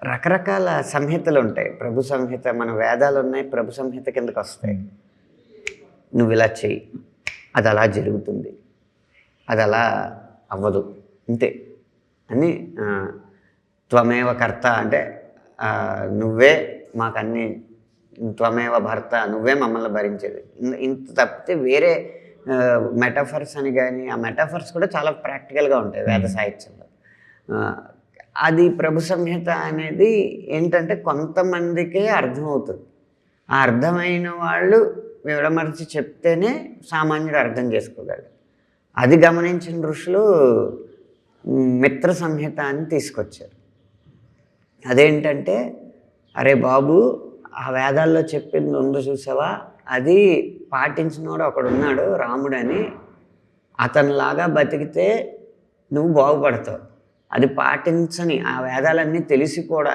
రకరకాల సంహితలు ఉంటాయి. ప్రభు సంహిత, మన వేదాలు ఉన్నాయి, ప్రభు సంహిత కిందకు వస్తాయి. నువ్వు ఇలా చెయ్యి, అది అలా జరుగుతుంది, అది అలా అవ్వదు, అంతే అని. త్వమేవ కర్త అంటే నువ్వే మాకన్నీ, త్వమేవ భర్త, నువ్వే మమ్మల్ని భరించేది. ఇంత తప్పితే వేరే మెటాఫర్స్ అని కానీ, ఆ మెటాఫర్స్ కూడా చాలా ప్రాక్టికల్గా ఉంటాయి వేద సాహిత్యంలో. అది ప్రభు సంహిత అనేది ఏంటంటే కొంతమందికే అర్థమవుతుంది. ఆ అర్థమైన వాళ్ళు విడమర్చి చెప్తేనే సామాన్యుడు అర్థం చేసుకోగలడు. అది గమనించిన ఋషులు మిత్ర సంహిత అని తీసుకొచ్చారు. అదేంటంటే, అరే బాబు, ఆ వేదాల్లో చెప్పింది ఉందో చూసావా, అది పాటించినోడు ఒకడున్నాడు రాముడని, అతనిలాగా బతికితే నువ్వు బాగుపడతావు. అది పాటించని, ఆ వేదాలన్నీ తెలిసి కూడా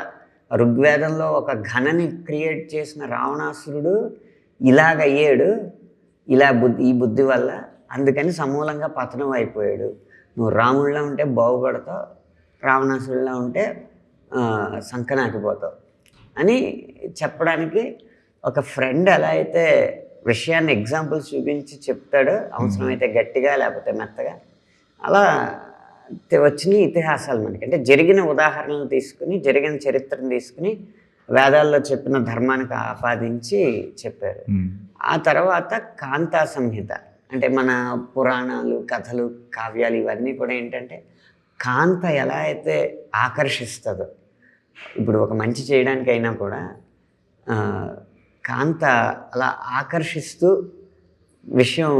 ఋగ్వేదంలో ఒక ఘనని క్రియేట్ చేసిన రావణాసురుడు ఇలాగయ్యాడు, ఈ బుద్ధి వల్ల, అందుకని సమూలంగా పతనం అయిపోయాడు. నువ్వు రాముడిలా ఉంటే బాగుపడతావు, రావణాసురుడిలా ఉంటే సంకనాకిపోతావు అని చెప్పడానికి ఒక ఫ్రెండ్ ఎలా అయితే విషయాన్ని ఎగ్జాంపుల్స్ చూపించి చెప్తాడో, అవసరమైతే గట్టిగా లేకపోతే మెత్తగా, అలా వచ్చిన ఇతిహాసాలు మనకి. అంటే జరిగిన ఉదాహరణలు తీసుకుని, జరిగిన చరిత్రను తీసుకుని వేదాల్లో చెప్పిన ధర్మానికి ఆపాదించి చెప్పారు. ఆ తర్వాత కాంతా సంహిత అంటే మన పురాణాలు, కథలు, కావ్యాలు ఇవన్నీ కూడా ఏంటంటే కాంత ఎలా అయితే ఆకర్షిస్తుందో, ఇప్పుడు ఒక మంచి చేయడానికైనా కూడా కాంత అలా ఆకర్షిస్తూ విషయం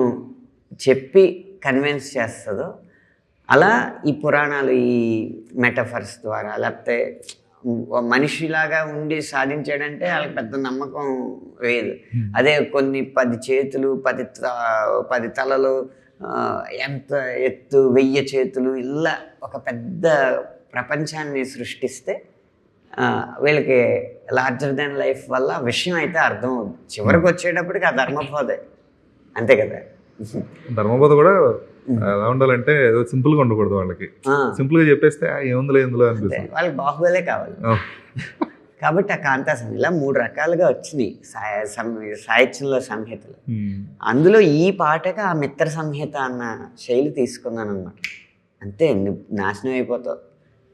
చెప్పి కన్విన్స్ చేస్తుందో, అలా ఈ పురాణాలు ఈ మెటఫర్స్ ద్వారా, లేకపోతే మనిషిలాగా ఉండి సాధించాడంటే వాళ్ళకి పెద్ద నమ్మకం వేయదు. అదే కొన్ని 10 చేతులు, 10 తలలు, ఎంత ఎత్తు, 1000 చేతులు, ఇలా ఒక పెద్ద ప్రపంచాన్ని సృష్టిస్తే వీళ్ళకి లార్జర్ దాన్ లైఫ్ వల్ల విషయం అయితే అర్థం అవుతుంది. చివరికి వచ్చేటప్పటికి ఆ ధర్మబోధే, అంతే కదా. ధర్మబోధ కూడా ఎలా ఉండాలంటే ఏదో సింపుల్గా ఉండకూడదు. వాళ్ళకి సింపుల్గా చెప్పేస్తే ఏముందిలే ఇందులో అనిపిస్తుంది. వాళ్ళకి బాహుబలే కావాలి. కాబట్టి ఆ కాంతా సంహిత ఇలా 3 రకాలుగా వచ్చినాయి సాహిత్యంలో సంహితలు. అందులో ఈ పాటగా ఆ మిత్ర సంహిత అన్న శైలి తీసుకున్నాను అనమాట. అంతే, నువ్వు నాశనం అయిపోతావు,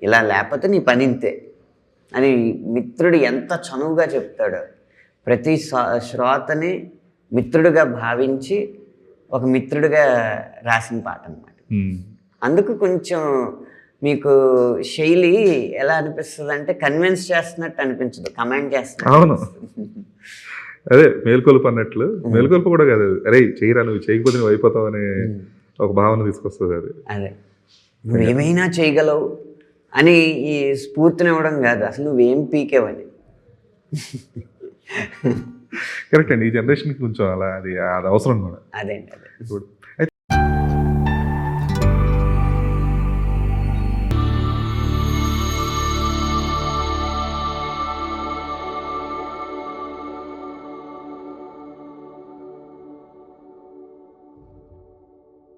ఇలా లేకపోతే నీ పని ఇంతే అని మిత్రుడు ఎంత చనువుగా చెప్తాడో, ప్రతి శ్రోతని మిత్రుడిగా భావించి ఒక మిత్రుడిగా రాసిన పాట అన్నమాట. అందుకు కొంచెం మీకు శైలి ఎలా అనిపిస్తుంది అంటే కన్విన్స్ చేస్తున్నట్టు అనిపించదు, కమాండ్ చేస్తున్నట్టు. అవును, అదే మేల్కొలుపు అన్నట్లు. మేల్కొలుపు కూడా కాదు, అరే చేయరా, నువ్వు చేయకపోతే నువ్వు అయిపోతావు అనే ఒక భావన తీసుకొస్తుంది. అదే నువ్వేమైనా చేయగలవు అని ఈ స్ఫూర్తినివ్వడం కాదు, అసలు నువ్వేం పీకేవని. కరెక్ట్ అండి, ఈ జనరేషన్కి కొంచెం అలా అది అవసరం కూడా. అదేంటి అదే.